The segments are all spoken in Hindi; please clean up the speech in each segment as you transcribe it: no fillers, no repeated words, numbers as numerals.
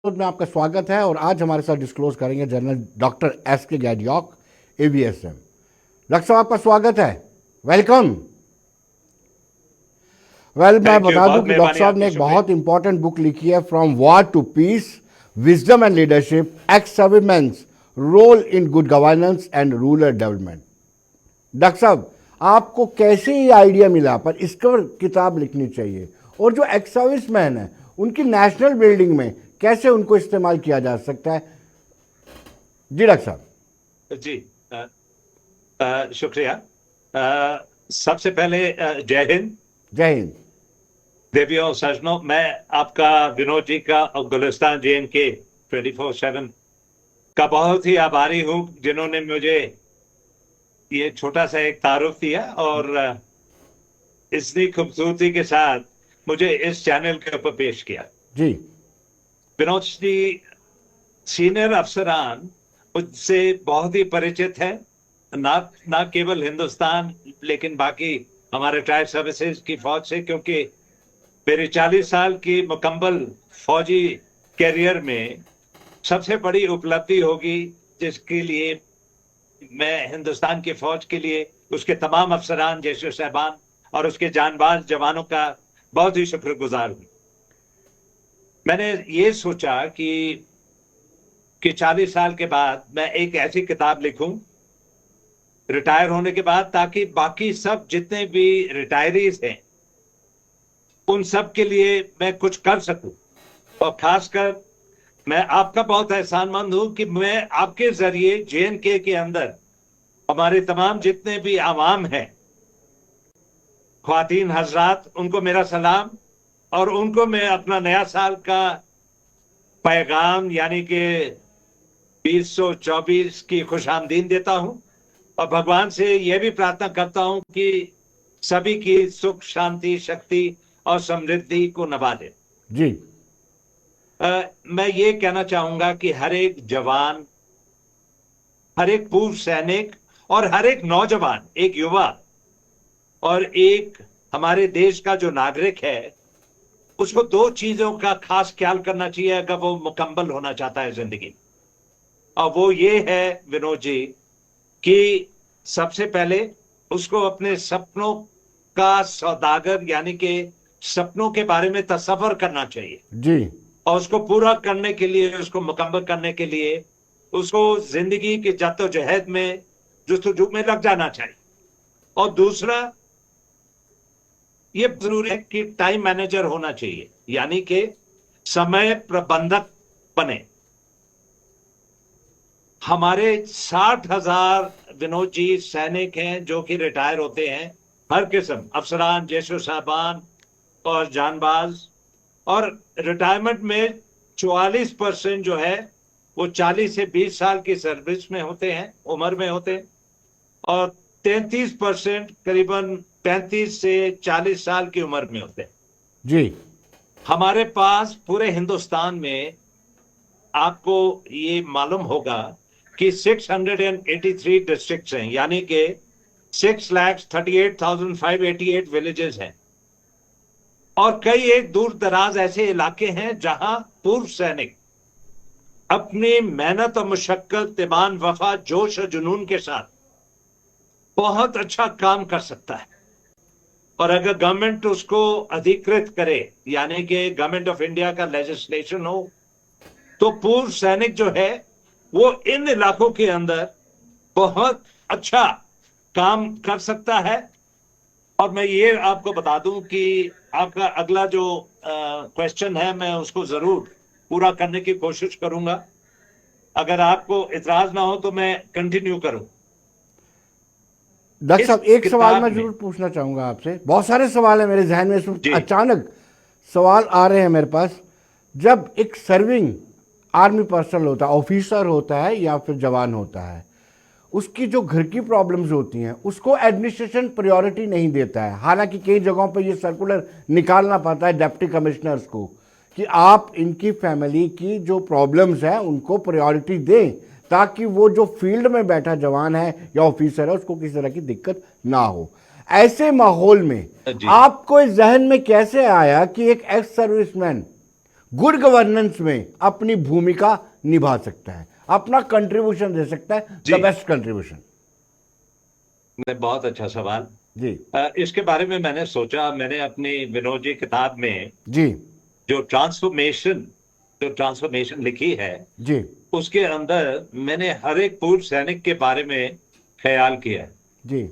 में आपका स्वागत है और आज हमारे साथ डिस्क्लोज करेंगे जनरल डॉक्टर एस के गैडियॉक एवीएसएम। डॉक्टर साहब आपका स्वागत है, वेलकम। मैं थैंक यू। बता दूं बहुत कि डॉक्टर मेहरबानी साहब ने आपकी, एक शुक्रिया। बहुत इंपॉर्टेंट बुक लिखी है, from war to peace, wisdom and leadership, ex servicemen's role in good governance and rural development. Doctor साहब, आपको कैसे ये आइडिया मिला पर इसके ऊपर किताब लिखनी चाहिए, और जो एक्स सर्विसमैन है उनकी नेशनल बिल्डिंग में कैसे उनको इस्तेमाल किया जा सकता है? जी डॉक्टर साहब। जी, शुक्रिया। सबसे पहले जय हिंद। जय हिंद। देवियों सज्जनों, मैं आपका, विनोद जी का और गुलिस्तान JNK 24/7 का बहुत ही आभारी हूं, जिन्होंने मुझे ये छोटा सा एक तारुफ दिया और इतनी खूबसूरती के साथ मुझे इस चैनल के ऊपर पेश किया। जी। विनोद जी सीनियर अफसरान मुझसे बहुत ही परिचित है, ना केवल हिंदुस्तान लेकिन बाकी हमारे ट्राइब सर्विसेज की फौज से, क्योंकि मेरे 40 साल की मुकम्मल फौजी कैरियर में सबसे बड़ी उपलब्धि होगी जिसके लिए मैं हिंदुस्तान की फौज के लिए, उसके तमाम अफसरान, जैश साहबान और उसके जानबाज जवानों का बहुत ही शुक्रगुजार हूं। मैंने ये सोचा कि 40 साल के बाद मैं एक ऐसी किताब लिखूं रिटायर होने के बाद, ताकि बाकी सब जितने भी रिटायरीज हैं उन सब के लिए मैं कुछ कर सकूं। और खासकर मैं आपका बहुत एहसानमंद हूं कि मैं आपके जरिए JNK के अंदर हमारे तमाम जितने भी आवाम हैं, ख्वातीन हजरात, उनको मेरा सलाम, और उनको मैं अपना नया साल का पैगाम यानी कि 2024 की खुशामदीद देता हूं, और भगवान से यह भी प्रार्थना करता हूं कि सभी की सुख, शांति, शक्ति और समृद्धि को नवाजे। जी। मैं ये कहना चाहूंगा कि हर एक जवान, हर एक पूर्व सैनिक और हर एक नौजवान, एक युवा और एक हमारे देश का जो नागरिक है, उसको दो चीजों का खास ख्याल करना चाहिए अगर वो मुकम्मल होना चाहता है जिंदगी। और वो ये है विनोद जी कि सबसे पहले उसको अपने सपनों का सौदागर यानी कि सपनों के बारे में तसव्वुर करना चाहिए, जी। और उसको पूरा करने के लिए, उसको मुकम्मल करने के लिए उसको जिंदगी की जद्दोजहद में, जुस्तजू में लग जाना चाहिए। और दूसरा ये जरूरी है कि टाइम मैनेजर होना चाहिए, यानी कि समय प्रबंधक बने। हमारे 60,000 विनोद जी सैनिक हैं जो कि रिटायर होते हैं, हर किस्म, अफसरान, जैशो साहबान और जानबाज, और रिटायरमेंट में 44% जो है वो 40 से 20 साल की सर्विस में होते हैं, उम्र में होते हैं, और 33% करीबन 35 से 40 साल की उम्र में होते हैं। जी। हमारे पास पूरे हिंदुस्तान में, आपको ये मालूम होगा कि 683 डिस्ट्रिक्ट्स हैं, यानी कि 6,38,588 विलेजेस हैं, और कई एक दूर दराज ऐसे इलाके हैं जहां पूर्व सैनिक अपनी मेहनत और मुशक्कत, ईमान, वफा, जोश और जुनून के साथ बहुत अच्छा काम कर सकता है। और अगर गवर्नमेंट उसको अधिकृत करे, यानी कि गवर्नमेंट ऑफ इंडिया का लेजिस्लेशन हो, तो पूर्व सैनिक जो है वो इन इलाकों के अंदर बहुत अच्छा काम कर सकता है। और मैं ये आपको बता दूं कि आपका अगला जो क्वेश्चन है, मैं उसको जरूर पूरा करने की कोशिश करूंगा। अगर आपको इतराज ना हो तो मैं कंटिन्यू करूं। डॉक्टर इस साहब, एक सवाल किताब मैं में, जरूर पूछना चाहूंगा आपसे, बहुत सारे सवाल हैं मेरे जहन में, इसमें जी, अचानक सवाल आ रहे हैं मेरे पास। जब एक सर्विंग आर्मी पर्सन होता है, ऑफिसर होता है या फिर जवान होता है, उसकी जो घर की प्रॉब्लम्स होती हैं उसको एडमिनिस्ट्रेशन प्रायोरिटी नहीं देता है। हालांकि कई जगहों पर ये सर्कुलर निकालना पड़ता है डिप्टी कमिश्नर्स को कि आप इनकी फैमिली की जो प्रॉब्लम्स हैं उनको प्रायोरिटी दें, ताकि वो जो फील्ड में बैठा जवान है या ऑफिसर है उसको किसी तरह की दिक्कत ना हो। ऐसे माहौल में जी, आपको इस जहन में कैसे आया कि एक एक्स सर्विसमैन गुड गवर्नेंस में अपनी भूमिका निभा सकता है, अपना कंट्रीब्यूशन दे सकता है, जी। The best contribution? बहुत अच्छा सवाल। जी इसके बारे में मैंने सोचा, मैंने अपनी विनोद जी किताब में जी जो ट्रांसफॉर्मेशन लिखी है, जी उसके अंदर मैंने हर एक पूर्व सैनिक के बारे में ख्याल किया है। जी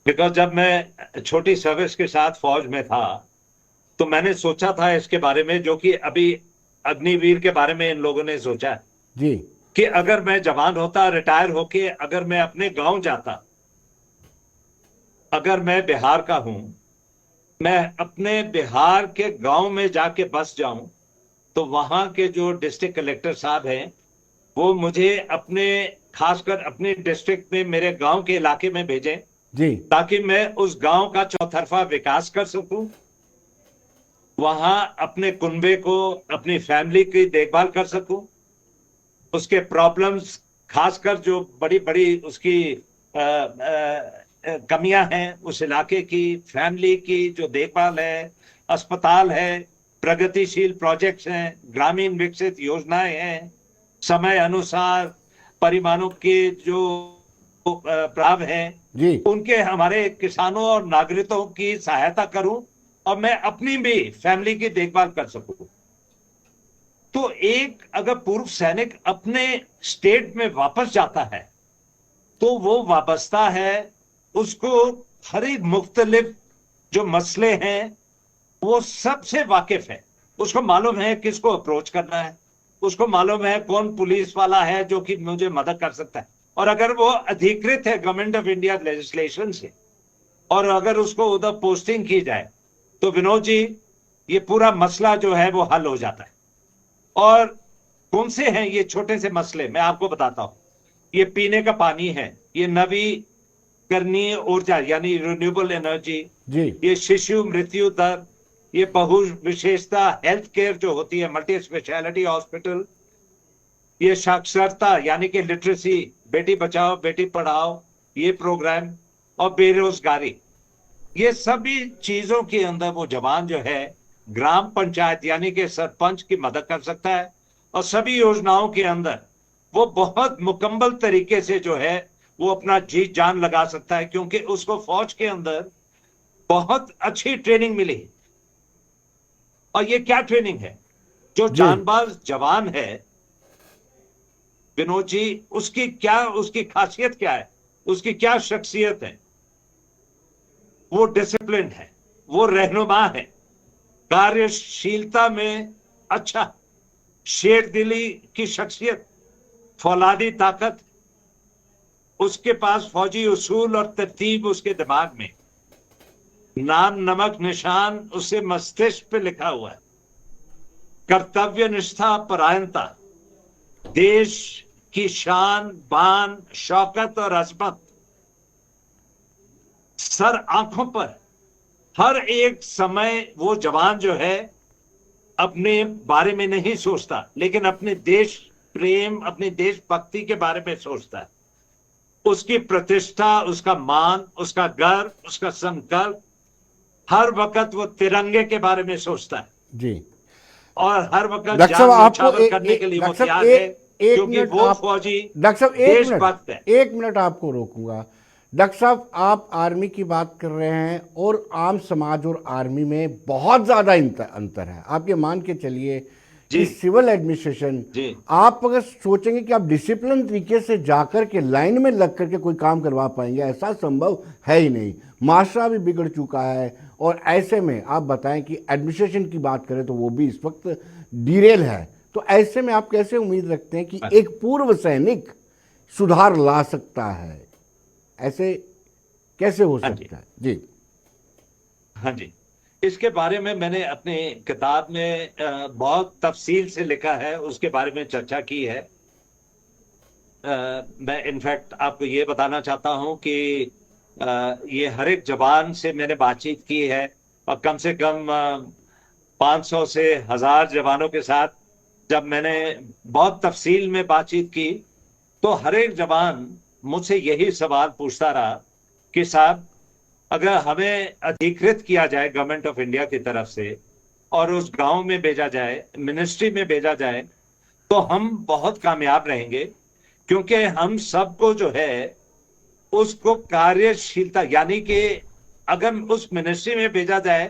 बिकॉज जब मैं छोटी सर्विस के साथ फौज में था, तो मैंने सोचा था इसके बारे में, जो कि अभी अग्निवीर के बारे में इन लोगों ने सोचा है, जी कि अगर मैं जवान होता, रिटायर होके अगर मैं अपने गांव जाता, अगर मैं बिहार का हूं, मैं अपने बिहार के गांव में जाके बस जाऊं, तो वहां के जो डिस्ट्रिक्ट कलेक्टर साहब हैं, वो मुझे अपने, खासकर अपने डिस्ट्रिक्ट में, मेरे गांव के इलाके में भेजें, जी ताकि मैं उस गांव का चौतरफा विकास कर सकूं, वहां अपने कुनबे को, अपनी फैमिली की देखभाल कर सकूं, उसके प्रॉब्लम्स, खासकर जो बड़ी बड़ी उसकी कमियां हैं, उस इलाके की फैमिली की जो देखभाल है, अस्पताल है, प्रगतिशील प्रोजेक्ट्स हैं, ग्रामीण विकसित योजनाएं हैं, समय अनुसार परिमाणों के जो प्राव हैं, जी उनके, हमारे किसानों और नागरिकों की सहायता करूं, और मैं अपनी भी फैमिली की देखभाल कर सकूं। तो एक अगर पूर्व सैनिक अपने स्टेट में वापस जाता है, तो वो वाबस्ता है, उसको हर एक मुख्तलिफ जो मसले हैं, वो सबसे वाकिफ है। उसको मालूम है किसको अप्रोच करना है, उसको मालूम है कौन पुलिस वाला है जो कि मुझे मदद कर सकता है। और अगर वो अधिकृत है गवर्नमेंट ऑफ इंडिया लेजिस्लेशन से, और अगर उसको उधर पोस्टिंग की जाए, तो विनोद जी, ये पूरा मसला जो है वो हल हो जाता है। और कौन से हैं ये छोटे से मसले, मैं आपको बताता हूं। ये पीने का पानी है, ये नवीकरणीय ऊर्जा यानी रिन्यूएबल एनर्जी, जी ये शिशु मृत्यु दर, ये बहु विशेषता हेल्थ केयर जो होती है, मल्टी स्पेशलिटी हॉस्पिटल, ये साक्षरता यानी कि लिटरेसी, बेटी बचाओ बेटी पढ़ाओ, ये प्रोग्राम, और बेरोजगारी, ये सभी चीजों के अंदर वो जवान जो है, ग्राम पंचायत यानी कि सरपंच की मदद कर सकता है। और सभी योजनाओं के अंदर वो बहुत मुकम्मल तरीके से जो है वो अपना जी जान लगा सकता है, क्योंकि उसको फौज के अंदर बहुत अच्छी ट्रेनिंग मिली। और ये क्या ट्रेनिंग है? जो जी जानबाज जवान है विनोद जी, उसकी खासियत क्या है, उसकी क्या शख्सियत है? वो डिसिप्लिन है, वो रहनुमा है, कार्यशीलता में अच्छा, शेरदिली की शख्सियत, फौलादी ताकत, उसके पास फौजी उसूल और तरतीब उसके दिमाग में, नाम नमक निशान उसके मस्तिष्क पे लिखा हुआ है, कर्तव्य निष्ठा परायणता, देश की शान बान शौकत और अजमत सर आंखों पर। हर एक समय वो जवान जो है अपने बारे में नहीं सोचता, लेकिन अपने देश प्रेम, अपनी देशभक्ति के बारे में सोचता है। उसकी प्रतिष्ठा, उसका मान, उसका गर्व, उसका संकल्प, हर वक्त वो तिरंगे के बारे में सोचता है, जी और हर वक्त डॉक्टर साहब, जान आपको न्यौछावर करने के लिए वो डॉक्टर साहब तैयार है, एक क्योंकि मिनट, वो आप फौजी डॉक्टर साहब देशभक्त है। एक मिनट आपको रोकूंगा। डॉक्टर साहब, आप आर्मी की बात कर रहे हैं और आम समाज और आर्मी में बहुत ज़्यादा अंतर है। आप ये मान के चलिए जी कि सिविल एडमिनिस्ट्रेशन, जी आप अगर सोचेंगे कि आप डिसिप्लिन तरीके से जाकर के लाइन में लग करके कोई काम करवा पाएंगे, ऐसा संभव है ही नहीं। माशरा भी बिगड़ चुका है, और ऐसे में आप बताएं कि एडमिनिस्ट्रेशन की बात करें तो वो भी इस वक्त डिरेल है। तो ऐसे में आप कैसे उम्मीद रखते हैं कि एक पूर्व सैनिक सुधार ला सकता है? ऐसे कैसे हो हाँ जी, सकता है? जी हाँ जी। इसके बारे में मैंने अपनी किताब में बहुत तफसील से लिखा है, उसके बारे में चर्चा की है। मैं इनफैक्ट आपको ये बताना चाहता हूं कि ये हर एक जवान से मैंने बातचीत की है, और कम से कम 500 से 1000 जवानों के साथ जब मैंने बहुत तफसील में बातचीत की, तो हर एक जवान मुझसे यही सवाल पूछता रहा कि साहब, अगर हमें अधिकृत किया जाए गवर्नमेंट ऑफ इंडिया की तरफ से, और उस गांव में भेजा जाए, मिनिस्ट्री में भेजा जाए, तो हम बहुत कामयाब रहेंगे, क्योंकि हम सबको जो है उसको कार्यशीलता, यानी कि अगर उस मिनिस्ट्री में भेजा जाए,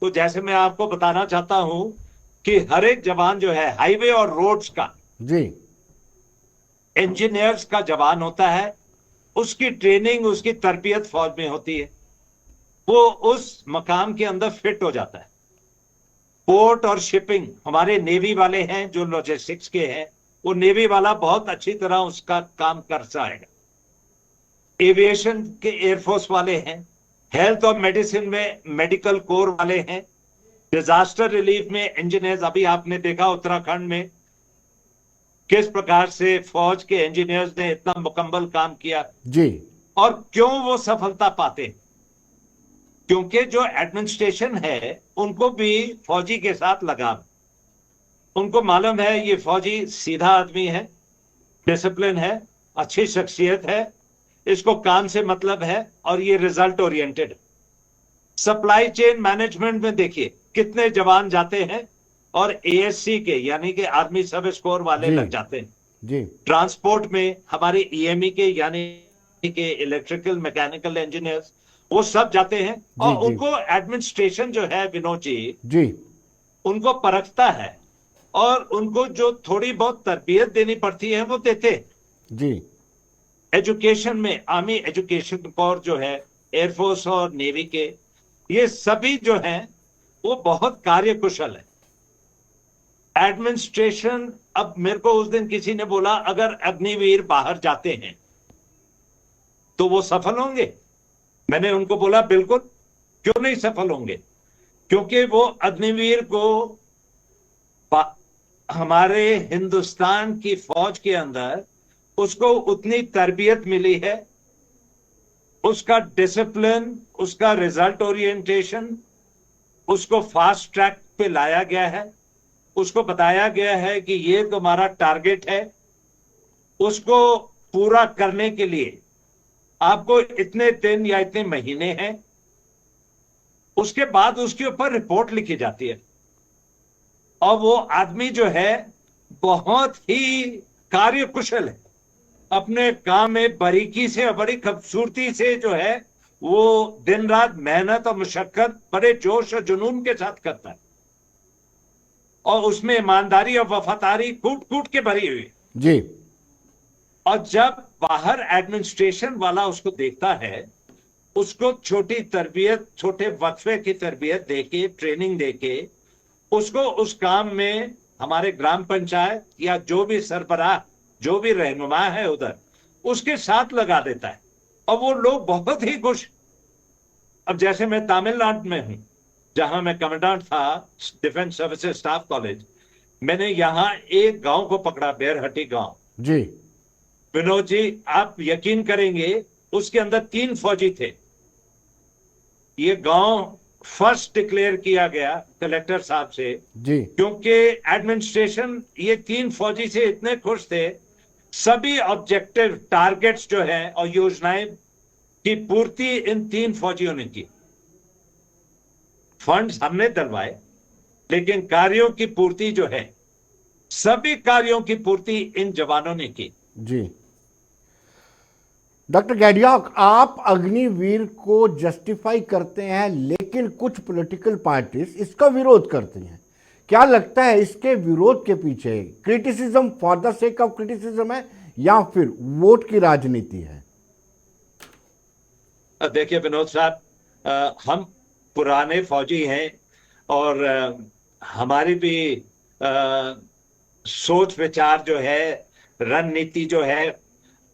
तो जैसे मैं आपको बताना चाहता हूं कि हर एक जवान जो है हाईवे और रोड्स का, जी इंजीनियर्स का जवान होता है, उसकी ट्रेनिंग, उसकी तरबियत फौज में होती है, वो उस मकाम के अंदर फिट हो जाता है। पोर्ट और शिपिंग हमारे नेवी वाले हैं जो लॉजिस्टिक्स के हैं, वो नेवी वाला बहुत अच्छी तरह उसका काम कर जाएगा। एविएशन के एयरफोर्स वाले हैं, हेल्थ और मेडिसिन में मेडिकल कोर वाले हैं, डिजास्टर रिलीफ में इंजीनियर्स, अभी आपने देखा उत्तराखंड में किस प्रकार से फौज के इंजीनियर्स ने इतना मुकम्मल काम किया। जी और क्यों वो सफलता पाते हैं? क्योंकि जो एडमिनिस्ट्रेशन है उनको भी फौजी के साथ लगाव, उनको मालूम है ये फौजी सीधा आदमी है, डिसिप्लिन है, अच्छी शख्सियत है, इसको काम से मतलब है और ये result oriented. Supply chain management में देखिए कितने जवान जाते हैं और एएससी के यानी कि आर्मी सर्विस कोर वाले जी लग जाते हैं। जी ट्रांसपोर्ट में हमारे ईएमई के यानी कि इलेक्ट्रिकल मैकेनिकल इंजीनियर्स, वो सब जाते हैं। और जी उनको एडमिनिस्ट्रेशन जो है विनोद जी, जी उनको परखता है और उनको जो थोड़ी बहुत तरबियत देनी पड़ती है वो देते हैं। जी एजुकेशन में आर्मी एजुकेशन कोर जो है, एयरफोर्स और नेवी के, ये सभी जो हैं वो बहुत कार्यकुशल है। एडमिनिस्ट्रेशन, अब मेरे को उस दिन किसी ने बोला अगर अग्निवीर बाहर जाते हैं तो वो सफल होंगे। मैंने उनको बोला बिल्कुल, क्यों नहीं सफल होंगे, क्योंकि वो अग्निवीर को हमारे हिंदुस्तान की फौज के अंदर उसको उतनी तरबियत मिली है, उसका डिसिप्लिन, उसका रिजल्ट ओरिएंटेशन, उसको फास्ट ट्रैक पे लाया गया है, उसको बताया गया है कि ये तुम्हारा टारगेट है, उसको पूरा करने के लिए आपको इतने दिन या इतने महीने हैं। उसके बाद उसके ऊपर रिपोर्ट लिखी जाती है और वो आदमी जो है बहुत ही कार्यकुशल है, अपने काम में बारीकी से और बड़ी खूबसूरती से जो है वो दिन रात मेहनत और मुशक्कत बड़े जोश और जुनून के साथ करता है, और उसमें ईमानदारी और वफादारी कूट कूट के भरी हुई है। जी और जब बाहर एडमिनिस्ट्रेशन वाला उसको देखता है, उसको छोटी तरबियत, छोटे वक्फे की तरबियत देके, ट्रेनिंग देके, उसको उस काम में हमारे ग्राम पंचायत या जो भी सरबराह, जो भी रहनुमा है उधर, उसके साथ लगा देता है और वो लोग बहुत ही खुश। अब जैसे मैं तमिलनाडु में हूं, जहां मैं कमांडेंट था डिफेंस सर्विसेज स्टाफ कॉलेज, मैंने यहां एक गांव को पकड़ा, बेरहट्टी गांव। जी विनोद जी, आप यकीन करेंगे उसके अंदर 3 फौजी थे। ये गांव फर्स्ट डिक्लेयर किया गया कलेक्टर साहब से, जी क्योंकि एडमिनिस्ट्रेशन ये 3 फौजी से इतने खुश थे, सभी ऑब्जेक्टिव टारगेट्स जो है और योजनाएं की पूर्ति इन 3 फौजियों ने की। फंड्स हमने दिलवाए, लेकिन कार्यों की पूर्ति जो है, सभी कार्यों की पूर्ति इन जवानों ने की। जी डॉक्टर गैडियाक, आप अग्निवीर को जस्टिफाई करते हैं, लेकिन कुछ पॉलिटिकल पार्टीज इसका विरोध करती हैं। क्या लगता है इसके विरोध के पीछे criticism for the sake of criticism है या फिर वोट की राजनीति है? देखिए विनोद साहब, हम पुराने फौजी हैं और हमारी भी सोच विचार जो है, रणनीति जो है,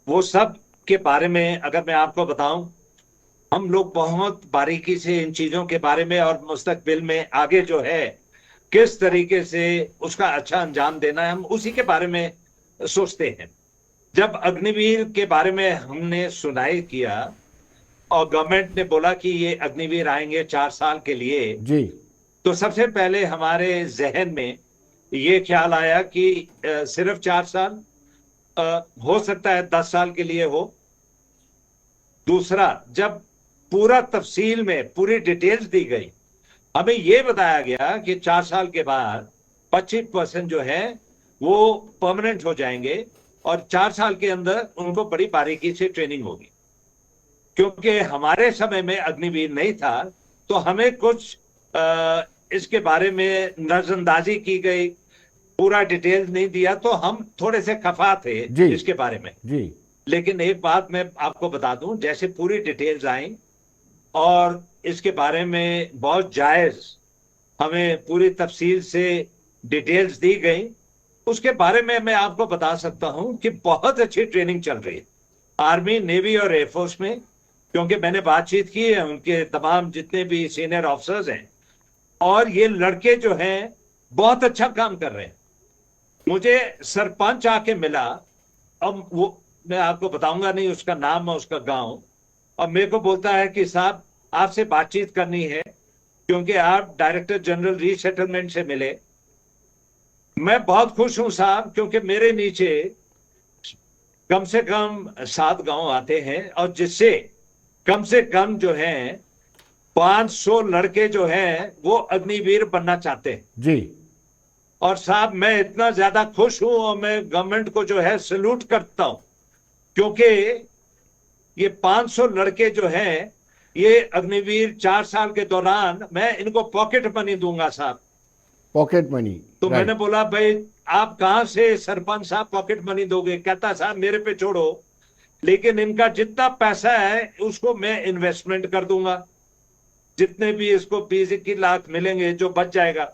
वो सब के बारे में अगर मैं आपको बताऊं, हम लोग बहुत बारीकी से इन चीजों के बारे में और मुस्तकबिल में आगे जो है किस तरीके से उसका अच्छा अंजाम देना है, हम उसी के बारे में सोचते हैं। जब अग्निवीर के बारे में हमने सुनाई किया और गवर्नमेंट ने बोला कि ये अग्निवीर आएंगे 4 साल के लिए, जी तो सबसे पहले हमारे जहन में ये ख्याल आया कि सिर्फ 4 साल, हो सकता है 10 साल के लिए हो। दूसरा, जब पूरा तफसील में पूरी डिटेल्स दी गई, हमें ये बताया गया कि 4 साल के बाद 25% जो है वो परमानेंट हो जाएंगे और 4 साल के अंदर उनको बड़ी बारीकी से ट्रेनिंग होगी। क्योंकि हमारे समय में अग्निवीर नहीं था तो हमें कुछ इसके बारे में नजरअंदाजी की गई, पूरा डिटेल नहीं दिया, तो हम थोड़े से खफा थे जी इसके बारे में। जी। लेकिन एक बात मैं आपको बता दूं, जैसे पूरी डिटेल्स आई और इसके बारे में बहुत जायज हमें पूरी तफसील से डिटेल्स दी गई, उसके बारे में मैं आपको बता सकता हूं कि बहुत अच्छी ट्रेनिंग चल रही है आर्मी, नेवी और एयरफोर्स में। क्योंकि मैंने बातचीत की है उनके तमाम जितने भी सीनियर ऑफिसर्स हैं, और ये लड़के जो हैं बहुत अच्छा काम कर रहे हैं। मुझे सरपंच आके मिला, अब वो मैं आपको बताऊंगा नहीं उसका नाम और उसका गांव, और मेरे को बोलता है कि साहब आपसे बातचीत करनी है क्योंकि आप डायरेक्टर जनरल रीसेटलमेंट से मिले। मैं बहुत खुश हूं साहब, क्योंकि मेरे नीचे कम से कम 7 गांव आते हैं और जिससे कम से कम जो है 500 लड़के जो हैं वो अग्निवीर बनना चाहते हैं जी। और साहब मैं इतना ज्यादा खुश हूं और मैं गवर्नमेंट को जो है सैल्यूट करता हूं, क्योंकि ये 500 लड़के जो हैं ये अग्निवीर 4 साल के दौरान मैं इनको पॉकेट मनी दूंगा साहब। Pocket money. तो मैंने बोला भाई आप कहां से सरपंच साहब पॉकेट मनी दोगे? कहता साहब मेरे पे छोड़ो, लेकिन इनका जितना पैसा है उसको मैं इन्वेस्टमेंट कर दूंगा, जितने भी इसको 20-21 लाख मिलेंगे जो बच जाएगा,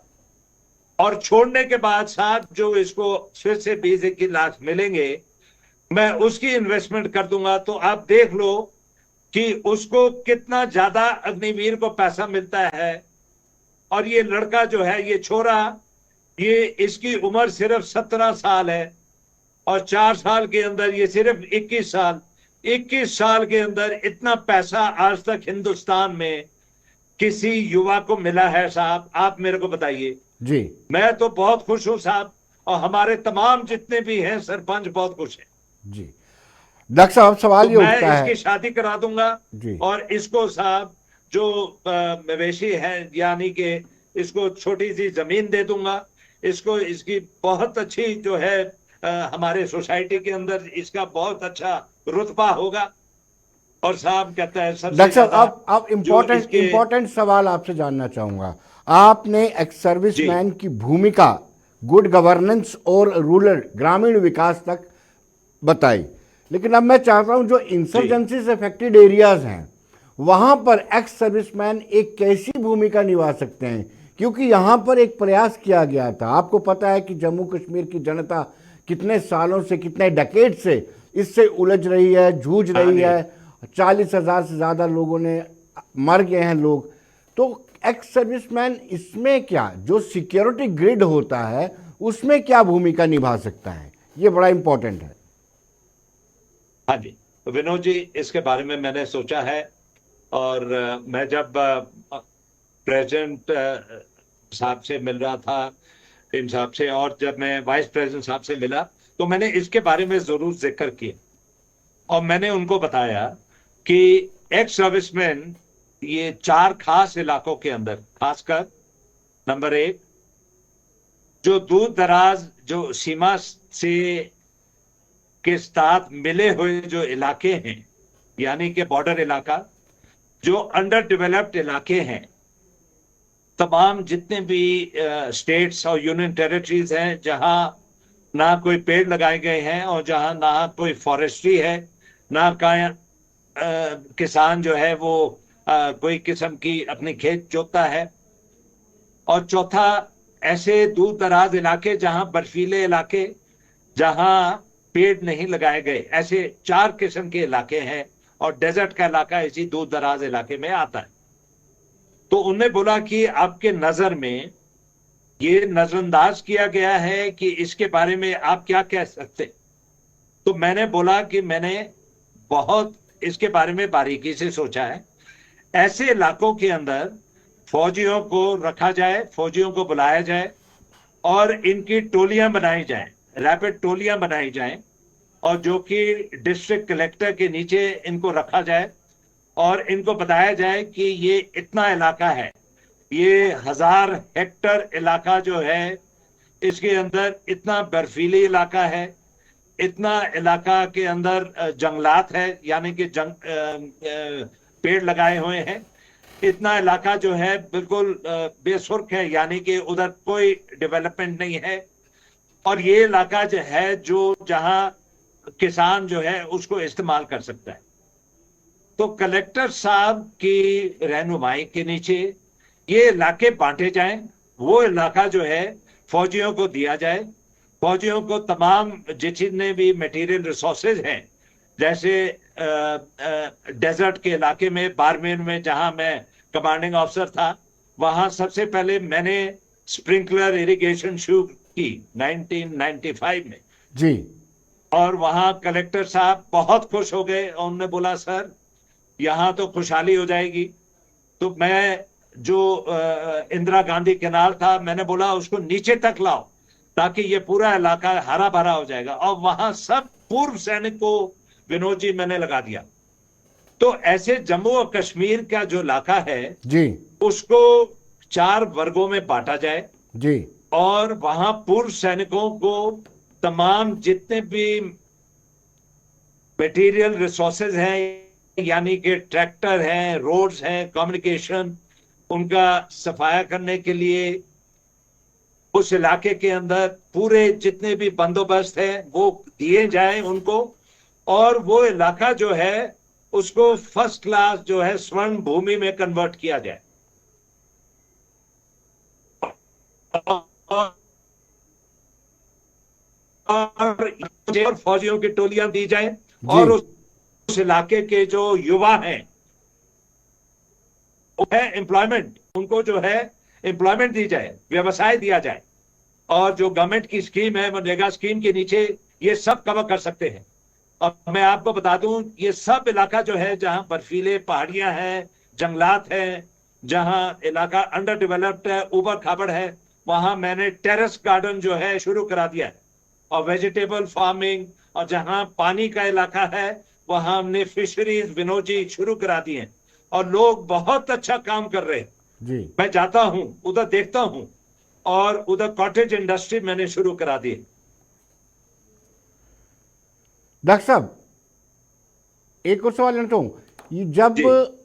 और छोड़ने के बाद साहब जो इसको फिर से 20-21 लाख मिलेंगे मैं उसकी इन्वेस्टमेंट कर दूंगा। तो आप देख लो कि उसको कितना ज्यादा अग्निवीर को पैसा मिलता है। और ये लड़का जो है, ये छोरा, ये इसकी उम्र सिर्फ 17 साल है और 4 साल के अंदर ये सिर्फ 21 साल के अंदर इतना पैसा आज तक हिंदुस्तान में किसी युवा को मिला है साहब? आप मेरे को बताइए। जी। मैं तो बहुत खुश हूं साहब, और हमारे तमाम जितने भी हैं सरपंच बहुत खुश हैं जी। डॉक्टर साहब सवाल तो ये मैं उठता है। इसकी शादी करा दूंगा जी। और इसको साहब जो मवेशी है यानी कि इसको छोटी सी जमीन दे दूंगा, इसको इसकी बहुत अच्छी जो है हमारे सोसाइटी के अंदर इसका बहुत अच्छा रुतबा होगा। और साहब कहता है सबसे डॉक्टर साहब ज्यादा अब इम्पोर्टेंट सवाल आपसे जानना चाहूंगा। आपने एक्स सर्विसमैन की भूमिका गुड गवर्नेंस और रूरल ग्रामीण विकास तक बताई, लेकिन अब मैं चाहता हूं जो इंसर्जेंसी से अफेक्टेड एरियाज हैं वहां पर एक्स सर्विसमैन एक कैसी भूमिका निभा सकते हैं, क्योंकि यहां पर एक प्रयास किया गया था। आपको पता है कि जम्मू कश्मीर की जनता कितने सालों से, कितने डेकेड से इससे उलझ रही है, जूझ रही है। 40,000 से ज़्यादा लोगों ने मर गए हैं लोग। तो एक्स सर्विसमैन इसमें क्या, जो सिक्योरिटी ग्रिड होता है उसमें क्या भूमिका निभा सकता है, ये बड़ा इंपॉर्टेंट है। हाँ जी विनोद जी, इसके बारे में मैंने सोचा है, और मैं जब प्रेसिडेंट साहब से मिल रहा था इन साहब से, और जब मैं वाइस प्रेसिडेंट साहब से मिला तो मैंने इसके बारे में जरूर जिक्र किया और मैंने उनको बताया कि एक्स सर्विसमैन ये 4 खास इलाकों के अंदर, खासकर नंबर 1 जो दूर दराज जो सीमा से के साथ मिले हुए जो इलाके हैं, यानी कि बॉर्डर इलाका, जो अंडर डेवलप्ड इलाके हैं, तमाम जितने भी स्टेट्स और यूनियन टेरिटरीज हैं जहां ना कोई पेड़ लगाए गए हैं और जहां ना कोई फॉरेस्ट्री है, ना का किसान जो है वो कोई किस्म की अपनी खेत जोतता है, और चौथा ऐसे दूर दराज इलाके जहां बर्फीले इलाके जहां पेड़ नहीं लगाए गए, ऐसे 4 किस्म के इलाके हैं, और डेजर्ट का इलाका इसी दूर दराज इलाके में आता है। तो उन्होंने बोला कि आपके नजर में ये नजरअंदाज किया गया है कि इसके बारे में आप क्या कह सकते? तो मैंने बोला कि मैंने बहुत इसके बारे में बारीकी से सोचा है। ऐसे इलाकों के अंदर फौजियों को रखा जाए, फौजियों को बुलाया जाए और इनकी टोलियां बनाई जाए, रैपिड टोलियां बनाई जाए, और जो कि डिस्ट्रिक्ट कलेक्टर के नीचे इनको रखा जाए और इनको बताया जाए कि ये इतना इलाका है, ये 1000 हेक्टर इलाका जो है, इसके अंदर इतना बर्फीली इलाका है, इतना इलाका के अंदर जंगलात है, यानी कि पेड़ लगाए हुए हैं, इतना इलाका जो है बिल्कुल बेसुर्ख है, यानी कि उधर कोई डेवलपमेंट नहीं है। और ये इलाका जो है जो जहां किसान जो है उसको इस्तेमाल कर सकता है। तो कलेक्टर साहब की रहनुमाई के नीचे ये इलाके बांटे जाएं, वो इलाका जो है फौजियों को दिया जाए। फौजियों को तमाम जितने भी मटेरियल रिसोर्सेज हैं, जैसे डेजर्ट के इलाके में, बारमेर में जहां मैं कमांडिंग ऑफिसर था, वहां सबसे पहले मैंने स्प्रिंकलर इरिगेशन शुरू की 1995 में। जी। और वहां कलेक्टर साहब बहुत खुश हो गए और उन्होंने बोला, सर यहां तो खुशहाली हो जाएगी। तो मैं जो इंदिरा गांधी कैनाल था, मैंने बोला उसको नीचे तक लाओ ताकि ये पूरा इलाका हरा भरा हो जाएगा। और वहां सब पूर्व सैनिक को विनोद जी मैंने लगा दिया। तो ऐसे जम्मू और कश्मीर का जो इलाका है जी। उसको 4 वर्गों में बांटा जाए जी। और वहां पूर्व सैनिकों को तमाम जितने भी मटेरियल रिसोर्सेज हैं, यानी कि ट्रैक्टर हैं, रोड्स हैं, कम्युनिकेशन, उनका सफाया करने के लिए उस इलाके के अंदर पूरे जितने भी बंदोबस्त है वो दिए जाएं उनको। और वो इलाका जो है उसको फर्स्ट क्लास जो है स्वर्ण भूमि में कन्वर्ट किया जाए। और फौजियों की टोलियां दी जाए और उस इलाके के जो युवा हैं वो है एम्प्लॉयमेंट, उनको जो है एम्प्लॉयमेंट दी जाए, व्यवसाय दिया जाए। और जो गवर्नमेंट की स्कीम है मनरेगा स्कीम के नीचे ये सब कवर कर सकते हैं। और मैं आपको बता दूं, ये सब इलाका जो है जहां बर्फीले पहाड़ियां हैं, जंगलात हैं, जहां इलाका अंडर डेवलप्ड है, ऊबड़ खाबड़ है, वहां मैंने टेरेस गार्डन जो है शुरू करा दिया है और वेजिटेबल फार्मिंग। और जहां पानी का इलाका है वहां हमने फिशरीज विनोद जी शुरू करा दी है और लोग बहुत अच्छा काम कर रहे हैं। जी। मैं जाता हूं उधर, देखता हूं, और उधर कॉटेज इंडस्ट्री मैंने शुरू करा दी। डॉक्टर साहब, एक और सवाल लेना चाहूँ, ये जब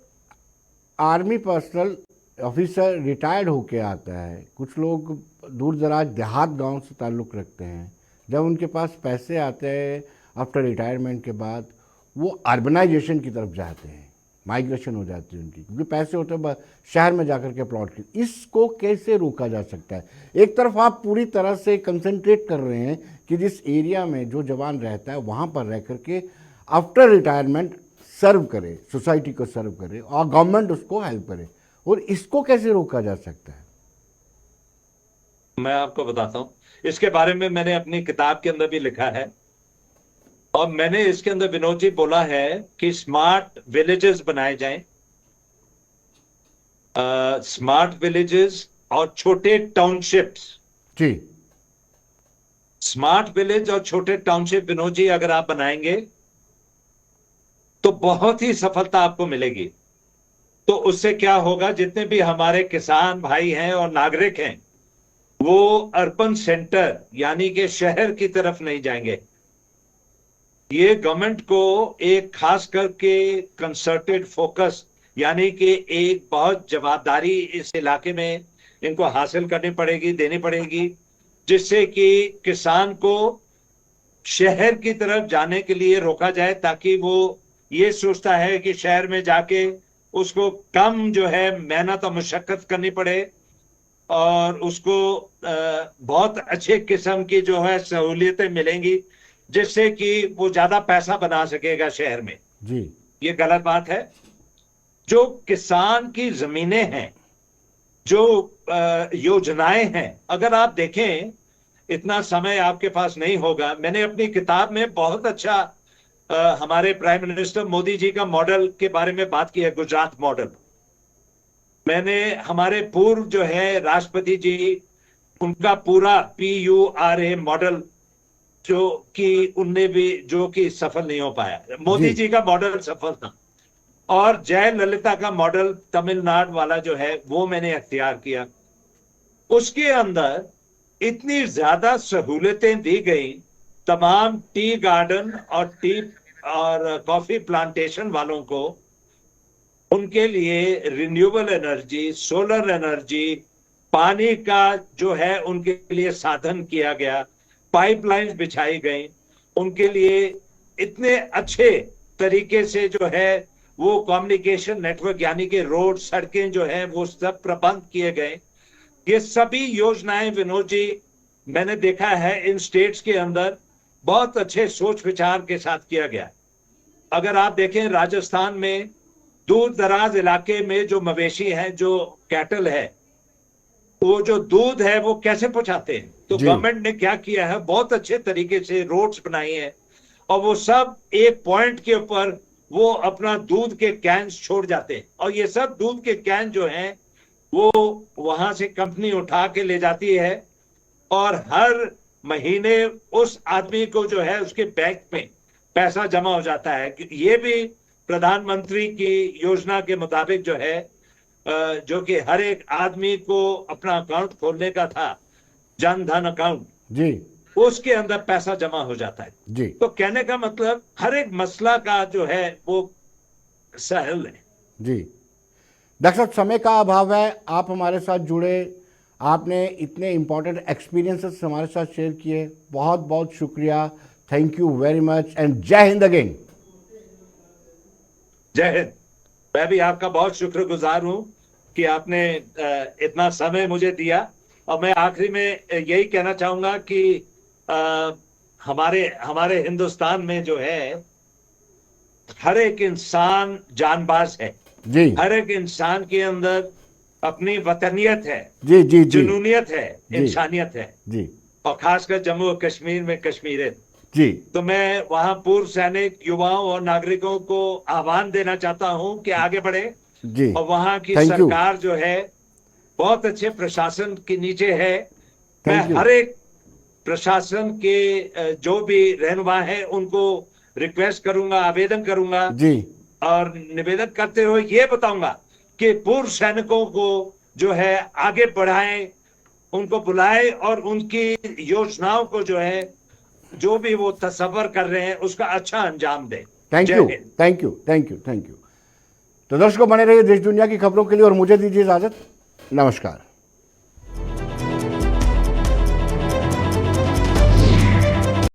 आर्मी पर्सनल ऑफिसर रिटायर्ड होके आता है, कुछ लोग दूर दराज देहात गांव से ताल्लुक़ रखते हैं, जब उनके पास पैसे आते हैं आफ्टर रिटायरमेंट के बाद, वो अर्बनाइजेशन की तरफ जाते हैं, माइग्रेशन हो जाती है उनकी, क्योंकि पैसे होते हैं शहर में जाकर के प्लॉट की। इसको कैसे रोका जा सकता है? एक तरफ आप पूरी तरह से कंसंट्रेट कर रहे हैं कि जिस एरिया में जो जवान रहता है वहाँ पर रह करके आफ्टर रिटायरमेंट सर्व करे, सोसाइटी को सर्व करे और गवर्नमेंट उसको हेल्प करे, और इसको कैसे रोका जा सकता है? मैं आपको बताता हूं, इसके बारे में मैंने अपनी किताब के अंदर भी लिखा है। और मैंने इसके अंदर विनोद जी बोला है कि स्मार्ट विलेजेस बनाए जाएं, स्मार्ट विलेजेस और छोटे टाउनशिप्स। जी। स्मार्ट विलेज और छोटे टाउनशिप विनोद जी अगर आप बनाएंगे तो बहुत ही सफलता आपको मिलेगी। तो उससे क्या होगा, जितने भी हमारे किसान भाई हैं और नागरिक हैं वो अर्बन सेंटर यानी कि शहर की तरफ नहीं जाएंगे। ये गवर्नमेंट को एक खास करके कंसर्टेड फोकस यानी कि एक बहुत जवाबदारी इस इलाके में इनको हासिल करनी पड़ेगी, देनी पड़ेगी, जिससे कि किसान को शहर की तरफ जाने के लिए रोका जाए, ताकि वो ये सोचता है कि शहर में जाके उसको कम जो है मेहनत और मशक्कत करनी पड़े और उसको बहुत अच्छे किस्म की जो है सहूलियतें मिलेंगी, जिससे कि वो ज्यादा पैसा बना सकेगा शहर में। जी। ये गलत बात है। जो किसान की जमीनें हैं, जो योजनाएं हैं, अगर आप देखें, इतना समय आपके पास नहीं होगा, मैंने अपनी किताब में बहुत अच्छा हमारे प्राइम मिनिस्टर मोदी जी का मॉडल के बारे में बात की है, गुजरात मॉडल। मैंने हमारे पूर्व जो है राष्ट्रपति जी, उनका पूरा PURA मॉडल जो कि उनने भी जो कि सफल नहीं हो पाया, मोदी जी का मॉडल सफल था। और जयललिता का मॉडल तमिलनाडु वाला जो है वो मैंने अख्तियार किया। उसके अंदर इतनी ज्यादा सहूलतें दी गई तमाम टी गार्डन और टी और कॉफी प्लांटेशन वालों को, उनके लिए रिन्यूएबल एनर्जी, सोलर एनर्जी, पानी का जो है उनके लिए साधन किया गया, पाइपलाइंस बिछाई गई, उनके लिए इतने अच्छे तरीके से जो है वो कम्युनिकेशन नेटवर्क यानी कि रोड, सड़कें जो है वो सब प्रबंध किए गए। ये सभी योजनाएं विनोद जी मैंने देखा है इन स्टेट्स के अंदर बहुत अच्छे सोच विचार के साथ किया गया। अगर आप देखें राजस्थान में दूर दराज इलाके में जो मवेशी हैं, जो कैटल है, वो जो दूध है वो कैसे पहुंचाते हैं, तो गवर्नमेंट ने क्या किया है, बहुत अच्छे तरीके से रोड्स बनाई हैं और वो सब एक पॉइंट के ऊपर वो अपना दूध के कैन छोड़ जाते हैं और ये सब दूध के कैन जो हैं वो वहां से कंपनी उठा के ले जाती है और हर महीने उस आदमी को जो है उसके बैंक में पैसा जमा हो जाता है। ये भी प्रधानमंत्री की योजना के मुताबिक जो है जो कि हर एक आदमी को अपना अकाउंट खोलने का था, जन धन अकाउंट जी, उसके अंदर पैसा जमा हो जाता है जी। तो कहने का मतलब हर एक मसला का जो है वो सहल है। जी डॉक्टर साहब, समय का अभाव है, आप हमारे साथ जुड़े, आपने इतने इम्पोर्टेंट एक्सपीरियंसेस हमारे साथ शेयर किए, बहुत बहुत शुक्रिया। Thank you very much and जय हिंद अगेन। जय हिंद। मैं भी आपका बहुत शुक्रगुजार हूं कि आपने इतना समय मुझे दिया और मैं आखिरी में यही कहना चाहूंगा कि हमारे हिंदुस्तान में जो है हर एक इंसान जानबाज है जी, हर एक इंसान के अंदर अपनी वतनियत है, जी जी जी जुनूनियत है, इंसानियत है जी और खासकर जम्मू और कश्मीर में कश्मीरियत। जी। तो मैं वहां पूर्व सैनिक युवाओं और नागरिकों को आह्वान देना चाहता हूं कि आगे बढ़े जी, और वहां की Thank you. सरकार जो है बहुत अच्छे प्रशासन के नीचे है। मैं Thank you. हर एक प्रशासन के जो भी रहनुमा है उनको रिक्वेस्ट करूंगा, आवेदन करूंगा जी और निवेदन करते हुए ये बताऊंगा कि पूर्व सैनिकों को जो है आगे बढ़ाएं, उनको बुलाएं और उनकी योजनाओं को जो है जो भी वो तस्वर कर रहे हैं उसका अच्छा अंजाम दें। थैंक जय you, Hind. Thank you, thank you, thank you. तो दर्शकों, बने रहिए देश दुनिया की खबरों के लिए और मुझे दीजिए इजाजत। नमस्कार।